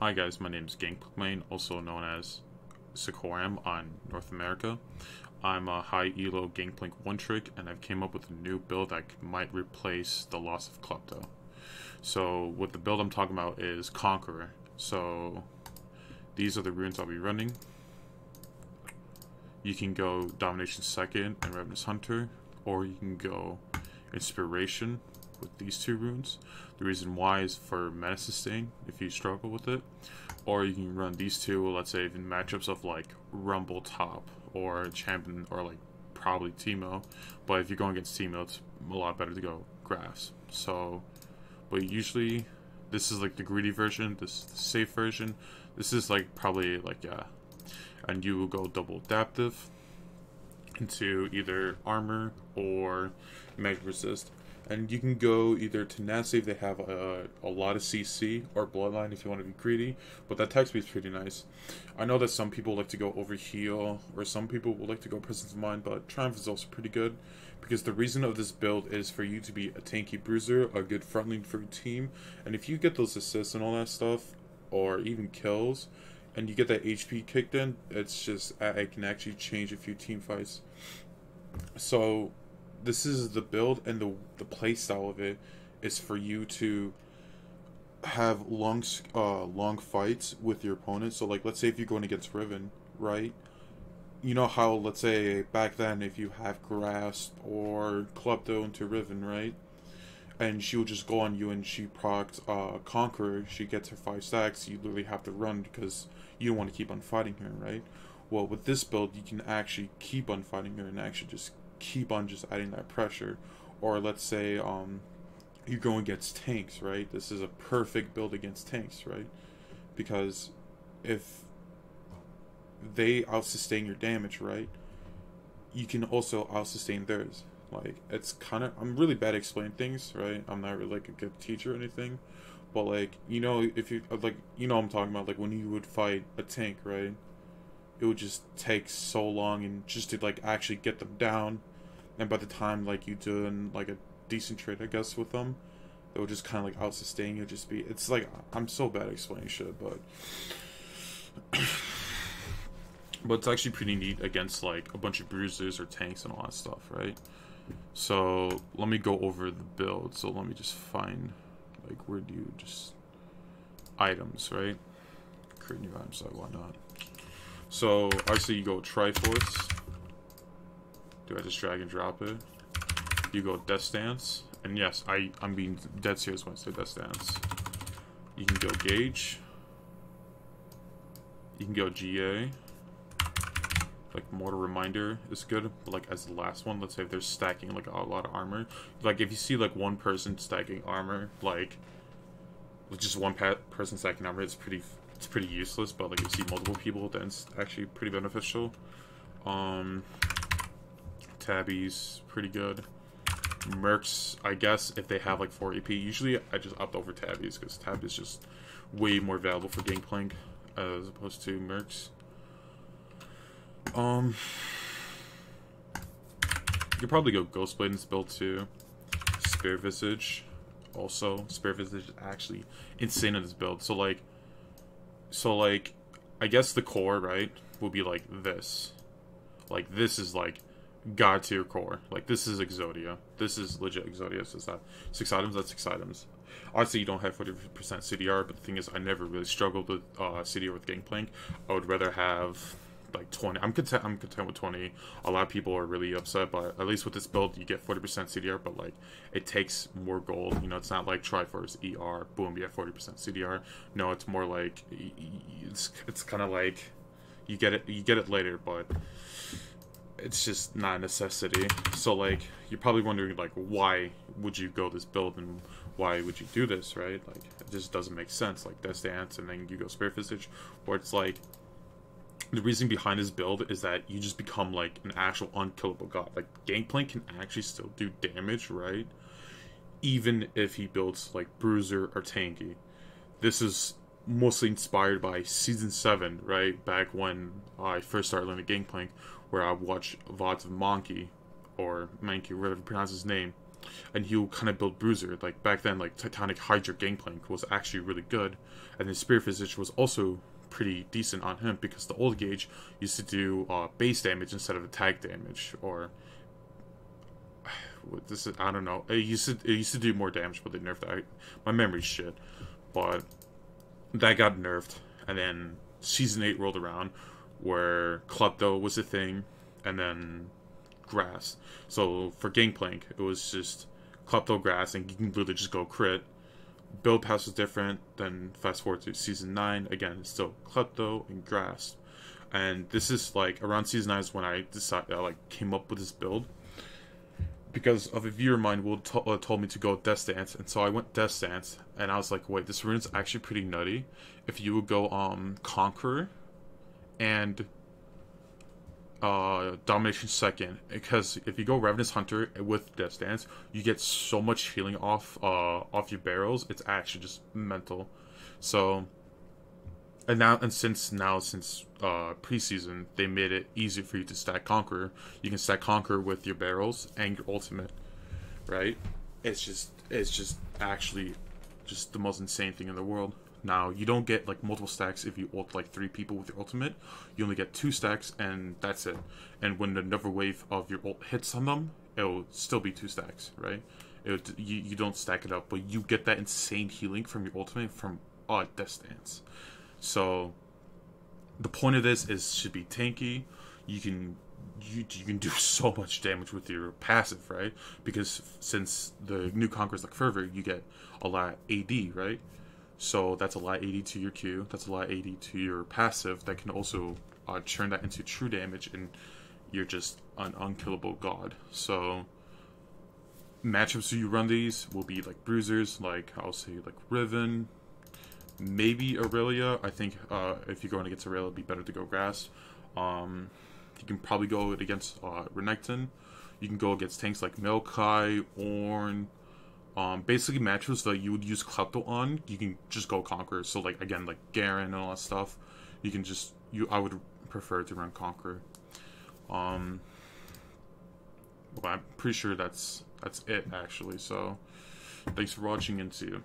Hi guys, my name is Gangplank, also known as Sequoiam on North America. I'm a high elo Gangplank one trick, and I've came up with a new build that might replace the loss of Klepto. So what the build I'm talking about is Conqueror. So these are the runes I'll be running. You can go Domination Second and Revenant's Hunter, or you can go Inspiration with these two runes. The reason why is for mana sustain if you struggle with it, or you can run these two, let's say in matchups of like Rumble top or Champion or like probably Teemo, but if you're going against Teemo, it's a lot better to go Grass. So, but usually this is like the greedy version, this is the safe version. This is like probably like and you will go double adaptive into either armor or magic resist. And you can go either Tenacity if they have a lot of CC, or Bloodline if you want to be greedy, but that attack speed is pretty nice. I know that some people like to go Overheal, or some people will like to go Presence of Mind, but Triumph is also pretty good, because the reason of this build is for you to be a tanky bruiser, a good frontline for your team, and if you get those assists and all that stuff, or even kills, and you get that HP kicked in, it's just, it can actually change a few team fights. So this is the build, and the play style of it is for you to have long fights with your opponent. So like, let's say if you're going against Riven, right? You know how, let's say back then, if you have Grasp or Klepto into Riven, right? And she will just go on you and she procs Conqueror, she gets her 5 stacks, you literally have to run because you don't want to keep on fighting her, right? Well, with this build, you can actually keep on fighting her and actually just keep on just adding that pressure. Or let's say you're going against tanks, right? This is a perfect build against tanks, right? Because if they out-sustain your damage, right, you can also out-sustain theirs. Like, it's kind of, I'm really bad at explaining things, right? I'm not really like a good teacher or anything, but like, you know, if you like, you know what I'm talking about, like when you would fight a tank, right, it would just take so long and just to like actually get them down, and by the time like you doing like a decent trade, I guess, with them, they would just kind of like out sustain you. Just be, it's like, I'm so bad at explaining shit, but but it's actually pretty neat against like a bunch of bruisers or tanks and all that stuff, right? So let me go over the build. So let me just find, like, where do you just items, right? Create new items, so why not? So obviously you go Triforce. Do I just drag and drop it? You go Death Stance, and yes, I'm being dead serious when I say Death Stance. You can go Gauge. You can go GA. Like Mortal Reminder is good, but like as the last one, let's say if they're stacking like a lot of armor, like if you see like one person stacking armor, like with just one person stacking armor, it's pretty useless. But like if you see multiple people, then it's actually pretty beneficial. Tabby's pretty good. Mercs, I guess if they have like 4 AP, usually I just opt over Tabby's because Tab is just way more valuable for Gangplank as opposed to Mercs. You could probably go Ghostblade in this build too. Spare Visage. Also, Spare Visage is actually insane in this build. So like, I guess the core, right, will be like this. Like, this is like God tier core. Like, this is Exodia. This is legit Exodia. So it's that 6 items, that's 6 items. Obviously, you don't have 40% CDR, but the thing is, I never really struggled with CDR with Gangplank. I would rather have like 20. I'm content with 20. A lot of people are really upset, but at least with this build you get 40% CDR, but like it takes more gold. You know, it's not like Triforce ER, boom, you have 40% CDR. No, it's more like it's kind of like you get it later, but it's just not a necessity. So like, you're probably wondering like, why would you go this build and why would you do this, right? Like, it just doesn't make sense. Like, Death Dance and then you go Spare Visage, or it's like, the reason behind his build is that you just become like an actual unkillable god. Like, Gangplank can actually still do damage, right? Even if he builds like Bruiser or Tanky. This is mostly inspired by Season 7, right? Back when I first started learning Gangplank, where I watched VODs of Monkey, or Mankey, whatever you pronounce his name. and he'll kind of build Bruiser. Like back then, like Titanic Hydra Gangplank was actually really good, and the Spirit Physician was also pretty decent on him because the old gauge used to do base damage instead of attack damage, or this is, I don't know. It used to do more damage, but they nerfed that. My memory's shit, but that got nerfed, and then Season 8 rolled around, where Klepto was a thing, and then Grass. So for Gangplank, it was just Klepto, Grass, and you can literally just go crit. Build pass was different. Then fast forward to Season 9, again, it's still Klepto and Grass. And this is like around Season 9 is when I decided, came up with this build. Because of a viewer of mine who told me to go Death Stance, and so I went Death Stance, and I was like, wait, this rune is actually pretty nutty. If you would go Conqueror and Domination second, because if you go Ravenous Hunter with Death Stance, you get so much healing off your barrels. It's actually just mental. So, since preseason, they made it easier for you to stack Conqueror. You can stack Conqueror with your barrels and your ultimate, right? It's just actually just the most insane thing in the world. Now, you don't get like multiple stacks if you ult like 3 people with your ultimate. You only get 2 stacks, and that's it. And when another wave of your ult hits on them, it'll still be 2 stacks, right? You don't stack it up, but you get that insane healing from your ultimate from Death Stance. So the point of this should be tanky. You can do so much damage with your passive, right? Because since the new Conqueror's like Fervor, you get a lot AD, right? So that's a lot AD to your Q. That's a lot AD to your passive. That can also turn that into true damage, and you're just an unkillable god. So matchups you run these will be like bruisers, like I'll say like Riven, maybe Aurelia. I think if you're going against Aurelia, it'd be better to go Grass. You can probably go against Renekton. You can go against tanks like Maokai, Ornn. Basically matchups that you would use Klepto on, you can just go Conqueror. So like again, like Garen and all that stuff, you can just I would prefer to run Conqueror. Well, I'm pretty sure that's it actually. So thanks for watching, and see you.